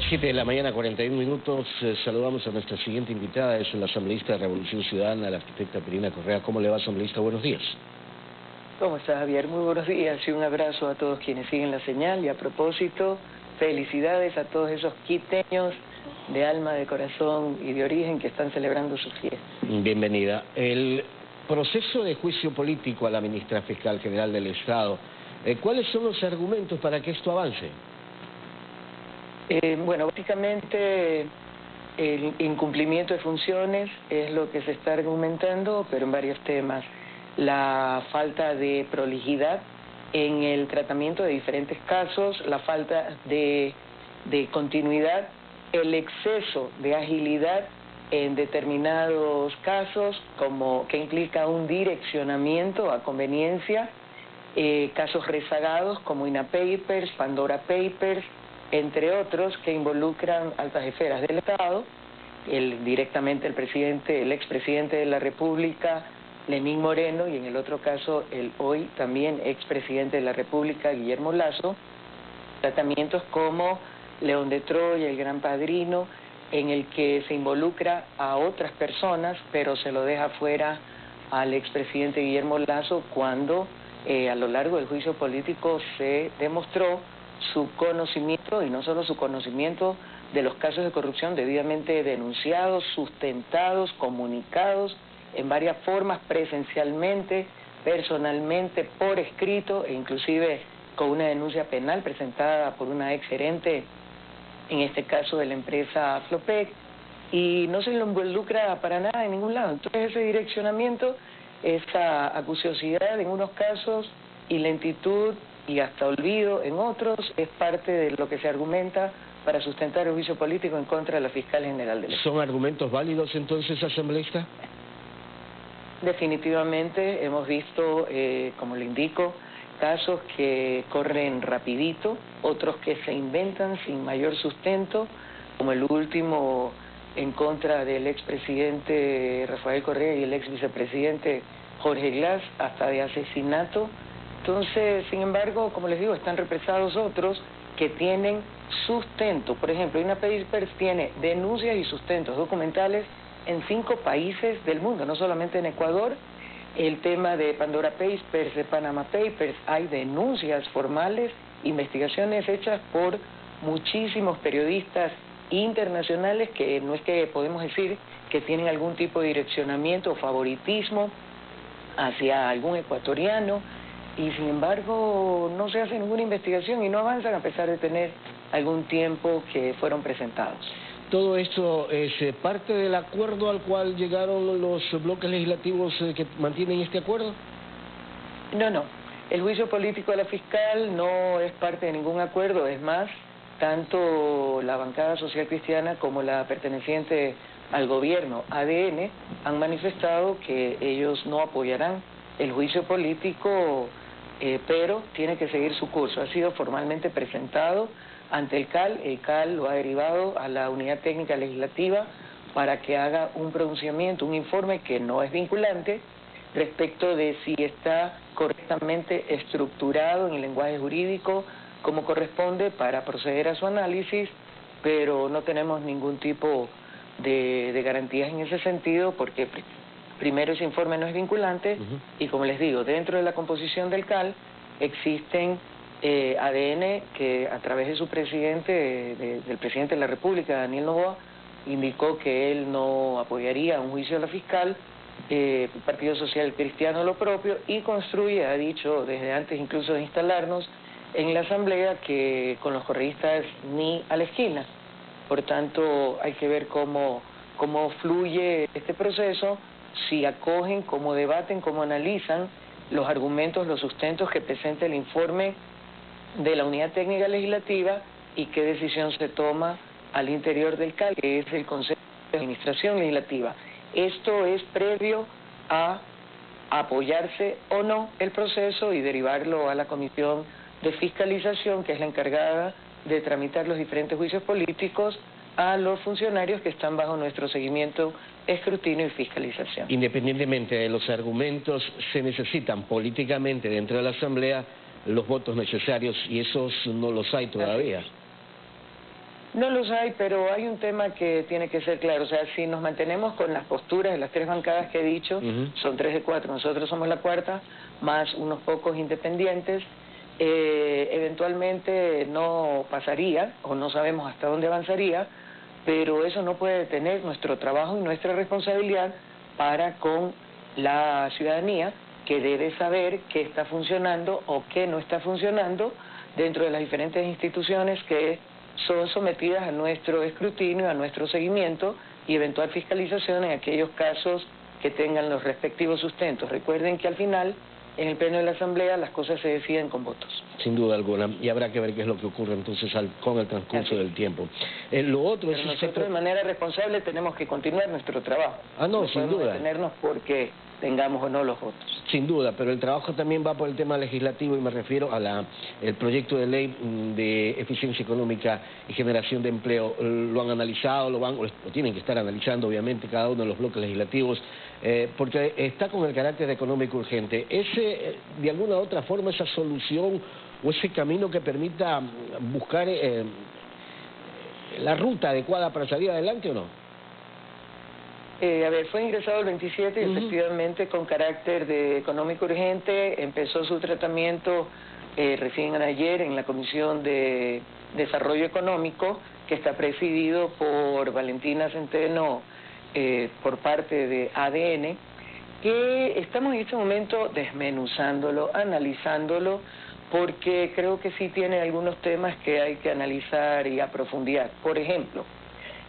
7 de la mañana, 41 minutos. Saludamos a nuestra siguiente invitada, es la asambleísta de Revolución Ciudadana, la arquitecta Pirina Correa. ¿Cómo le va, asambleísta? Buenos días. ¿Cómo está, Javier? Muy buenos días y un abrazo a todos quienes siguen la señal. Y a propósito, felicidades a todos esos quiteños de alma, de corazón y de origen que están celebrando su fiesta. Bienvenida. El proceso de juicio político a la ministra fiscal general del Estado, ¿cuáles son los argumentos para que esto avance? Bueno, básicamente el incumplimiento de funciones es lo que se está argumentando, pero en varios temas. La falta de prolijidad en el tratamiento de diferentes casos, la falta de continuidad, el exceso de agilidad en determinados casos, como que implica un direccionamiento a conveniencia, casos rezagados como INA Papers, Pandora Papers, entre otros que involucran altas esferas del Estado, directamente el expresidente de la República, Lenín Moreno, y en el otro caso el hoy también expresidente de la República, Guillermo Lasso, tratamientos como León de Troya, el Gran Padrino, en el que se involucra a otras personas, pero se lo deja fuera al expresidente Guillermo Lasso cuando a lo largo del juicio político se demostró su conocimiento, y no solo su conocimiento, de los casos de corrupción debidamente denunciados, sustentados, comunicados en varias formas, presencialmente, personalmente, por escrito, e inclusive con una denuncia penal presentada por una exgerente, en este caso de la empresa Flopec, y no se lo involucra para nada en ningún lado. Entonces ese direccionamiento, esa acuciosidad en unos casos y lentitud y hasta olvido en otros, es parte de lo que se argumenta para sustentar el juicio político en contra de la fiscal general del Estado. ¿Son argumentos válidos entonces, asambleísta? Definitivamente hemos visto, como le indico, casos que corren rapidito, otros que se inventan sin mayor sustento, como el último en contra del expresidente Rafael Correa y el ex vicepresidente Jorge Glass, hasta de asesinato. Entonces, sin embargo, como les digo, están represados otros que tienen sustento. Por ejemplo, INA Papers tiene denuncias y sustentos documentales en 5 países del mundo, no solamente en Ecuador. El tema de Pandora Papers, de Panama Papers, hay denuncias formales, investigaciones hechas por muchísimos periodistas internacionales que no es que podemos decir que tienen algún tipo de direccionamiento o favoritismo hacia algún ecuatoriano, y sin embargo no se hace ninguna investigación y no avanzan a pesar de tener algún tiempo que fueron presentados. ¿Todo esto es parte del acuerdo al cual llegaron los bloques legislativos que mantienen este acuerdo? No. El juicio político a la fiscal no es parte de ningún acuerdo. Es más, tanto la bancada social cristiana como la perteneciente al gobierno, ADN, han manifestado que ellos no apoyarán el juicio político, pero tiene que seguir su curso. Ha sido formalmente presentado ante el CAL lo ha derivado a la Unidad Técnica Legislativa para que haga un pronunciamiento, un informe que no es vinculante respecto de si está correctamente estructurado en el lenguaje jurídico como corresponde para proceder a su análisis, pero no tenemos ningún tipo de garantías en ese sentido porque primero ese informe no es vinculante y, como les digo, dentro de la composición del CAL existen ADN que a través de su presidente, del presidente de la República, Daniel Noboa, indicó que él no apoyaría un juicio a la fiscal, el Partido Social Cristiano lo propio, y Construye ha dicho desde antes incluso de instalarnos en la asamblea que con los correístas ni a la esquina. Por tanto, hay que ver cómo fluye este proceso, si acogen, cómo debaten, cómo analizan los argumentos, los sustentos que presenta el informe de la Unidad Técnica Legislativa y qué decisión se toma al interior del CAL, que es el Consejo de Administración Legislativa. Esto es previo a apoyarse o no el proceso y derivarlo a la Comisión de Fiscalización, que es la encargada de tramitar los diferentes juicios políticos a los funcionarios que están bajo nuestro seguimiento, escrutinio y fiscalización. Independientemente de los argumentos, se necesitan políticamente dentro de la Asamblea los votos necesarios y esos no los hay todavía. No los hay, pero hay un tema que tiene que ser claro. O sea, si nos mantenemos con las posturas de las tres bancadas que he dicho, son 3 de 4, nosotros somos la cuarta, más unos pocos independientes, eventualmente no pasaría, o no sabemos hasta dónde avanzaría, pero eso no puede detener nuestro trabajo y nuestra responsabilidad para con la ciudadanía, que debe saber qué está funcionando o qué no está funcionando dentro de las diferentes instituciones que son sometidas a nuestro escrutinio, a nuestro seguimiento y eventual fiscalización en aquellos casos que tengan los respectivos sustentos. Recuerden que al final, en el pleno de la Asamblea, las cosas se deciden con votos. Sin duda alguna, y habrá que ver qué es lo que ocurre entonces con el transcurso del tiempo. Lo otro Pero nosotros de manera responsable tenemos que continuar nuestro trabajo. No, sin duda. Detenernos porque tengamos o no los votos. Sin duda, pero el trabajo también va por el tema legislativo y me refiero a el proyecto de ley de eficiencia económica y generación de empleo. ¿Lo han analizado, lo tienen que estar analizando obviamente cada uno de los bloques legislativos? Porque está con el carácter económico urgente. ¿Ese, de alguna u otra forma, esa solución o ese camino que permita buscar la ruta adecuada para salir adelante o no? Fue ingresado el 27 y efectivamente con carácter de económico urgente empezó su tratamiento recién ayer en la Comisión de Desarrollo Económico, que está presidido por Valentina Centeno por parte de ADN, que estamos en este momento desmenuzándolo, analizándolo, porque creo que sí tiene algunos temas que hay que analizar y a profundidad. Por ejemplo,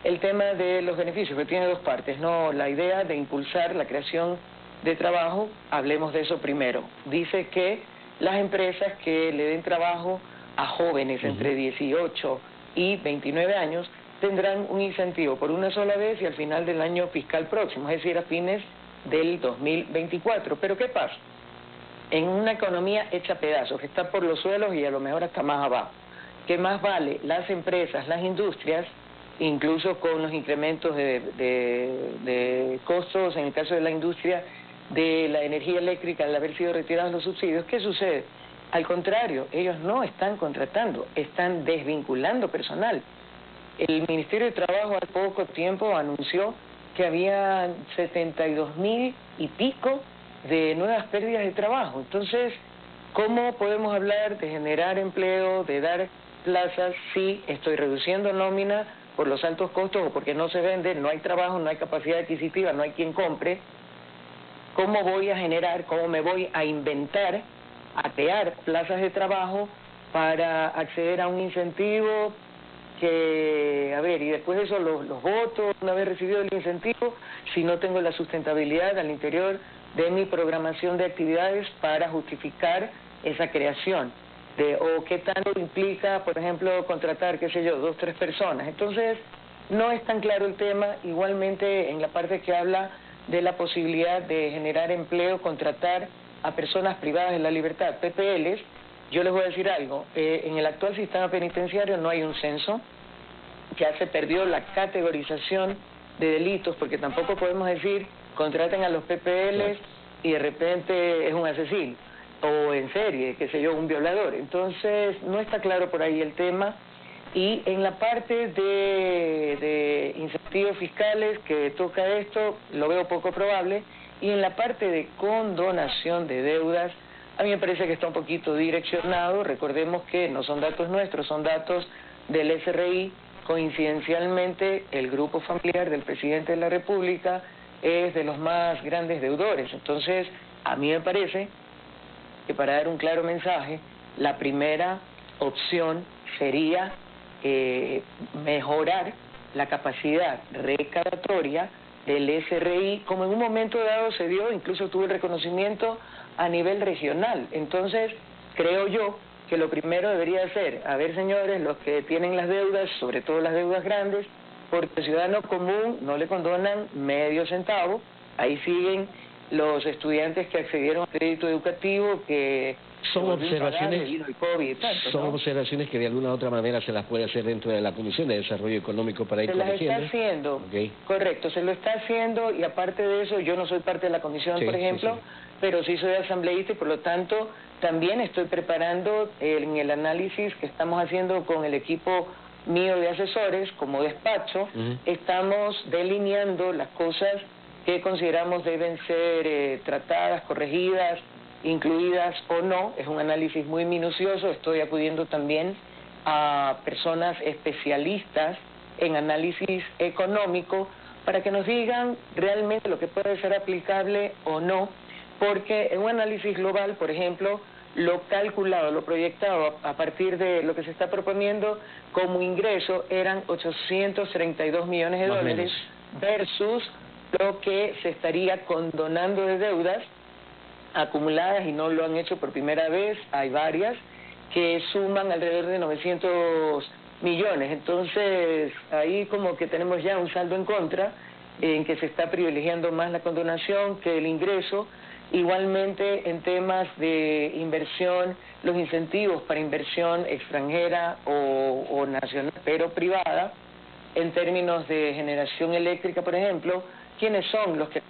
el tema de los beneficios, que tiene dos partes, ¿no? La idea de impulsar la creación de trabajo, hablemos de eso primero. Dice que las empresas que le den trabajo a jóvenes entre 18 y 29 años tendrán un incentivo por una sola vez y al final del año fiscal próximo, es decir, a fines del 2024. Pero ¿qué pasa? En una economía hecha pedazos, que está por los suelos y a lo mejor hasta más abajo, ¿qué más vale las empresas, las industrias, incluso con los incrementos de costos, en el caso de la industria de la energía eléctrica, al haber sido retirados los subsidios? ¿Qué sucede? Al contrario, ellos no están contratando, están desvinculando personal. El Ministerio de Trabajo hace poco tiempo anunció que había 72,000 y pico de nuevas pérdidas de trabajo. Entonces, ¿cómo podemos hablar de generar empleo, de dar plazas, si estoy reduciendo nómina por los altos costos o porque no se vende, no hay trabajo, no hay capacidad adquisitiva, no hay quien compre? ¿Cómo voy a generar, cómo me voy a inventar, a crear plazas de trabajo para acceder a un incentivo que, y después de eso los votos, una vez recibido el incentivo, si no tengo la sustentabilidad al interior de mi programación de actividades para justificar esa creación? O qué tanto implica, por ejemplo, contratar, 2, 3 personas. Entonces, no es tan claro el tema. Igualmente, en la parte que habla de la posibilidad de generar empleo, contratar a personas privadas de la libertad, PPLs, yo les voy a decir algo. En el actual sistema penitenciario no hay un censo, ya se perdió la categorización de delitos, porque tampoco podemos decir, contraten a los PPLs y de repente es un asesino, o en serie, un violador. Entonces, no está claro por ahí el tema. Y en la parte de incentivos fiscales que toca esto, lo veo poco probable. Y en la parte de condonación de deudas, a mí me parece que está un poquito direccionado. Recordemos que no son datos nuestros, son datos del SRI. Coincidencialmente, el grupo familiar del presidente de la República es de los más grandes deudores. Entonces, a mí me parece que para dar un claro mensaje, la primera opción sería mejorar la capacidad recaudatoria del SRI, como en un momento dado se dio, incluso tuvo el reconocimiento a nivel regional. Entonces, creo yo que lo primero debería ser, señores, los que tienen las deudas, sobre todo las deudas grandes, porque al ciudadano común no le condonan medio centavo. Ahí siguen los estudiantes que accedieron al crédito educativo, que son observaciones, el COVID y tanto, son observaciones que de alguna u otra manera se las puede hacer dentro de la Comisión de Desarrollo Económico para ir corrigiendo. Se las está haciendo, correcto, se lo está haciendo, y aparte de eso, yo no soy parte de la comisión, por ejemplo, pero sí soy asambleísta y por lo tanto también estoy preparando en el análisis que estamos haciendo con el equipo mío de asesores, como despacho, estamos delineando las cosas que consideramos deben ser tratadas, corregidas, incluidas o no. Es un análisis muy minucioso. Estoy acudiendo también a personas especialistas en análisis económico para que nos digan realmente lo que puede ser aplicable o no, porque en un análisis global, por ejemplo, lo calculado, lo proyectado a partir de lo que se está proponiendo como ingreso eran 832 millones de dólares versus lo que se estaría condonando de deudas acumuladas, y no lo han hecho por primera vez, hay varias que suman alrededor de 900 millones. Entonces ahí como que tenemos ya un saldo en contra, en que se está privilegiando más la condonación que el ingreso. Igualmente en temas de inversión, los incentivos para inversión extranjera o nacional, pero privada, en términos de generación eléctrica, por ejemplo, ¿quiénes son los que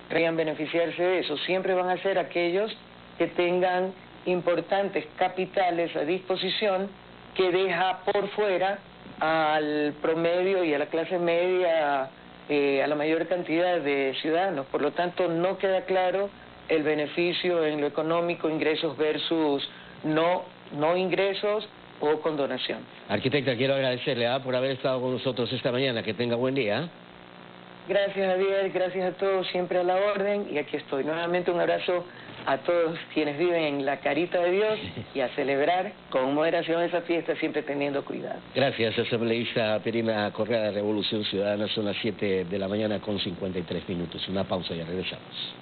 podrían beneficiarse de eso? Siempre van a ser aquellos que tengan importantes capitales a disposición, que deja por fuera al promedio y a la clase media, a la mayor cantidad de ciudadanos. Por lo tanto, no queda claro el beneficio en lo económico, ingresos versus no ingresos o condonación. Arquitecta, quiero agradecerle por haber estado con nosotros esta mañana. Que tenga buen día. Gracias, Javier, gracias a todos, siempre a la orden, y aquí estoy. Nuevamente un abrazo a todos quienes viven en la carita de Dios y a celebrar con moderación esa fiesta, siempre teniendo cuidado. Gracias, asambleísta Perina Correa de Revolución Ciudadana. Son las 7 de la mañana con 53 minutos. Una pausa y regresamos.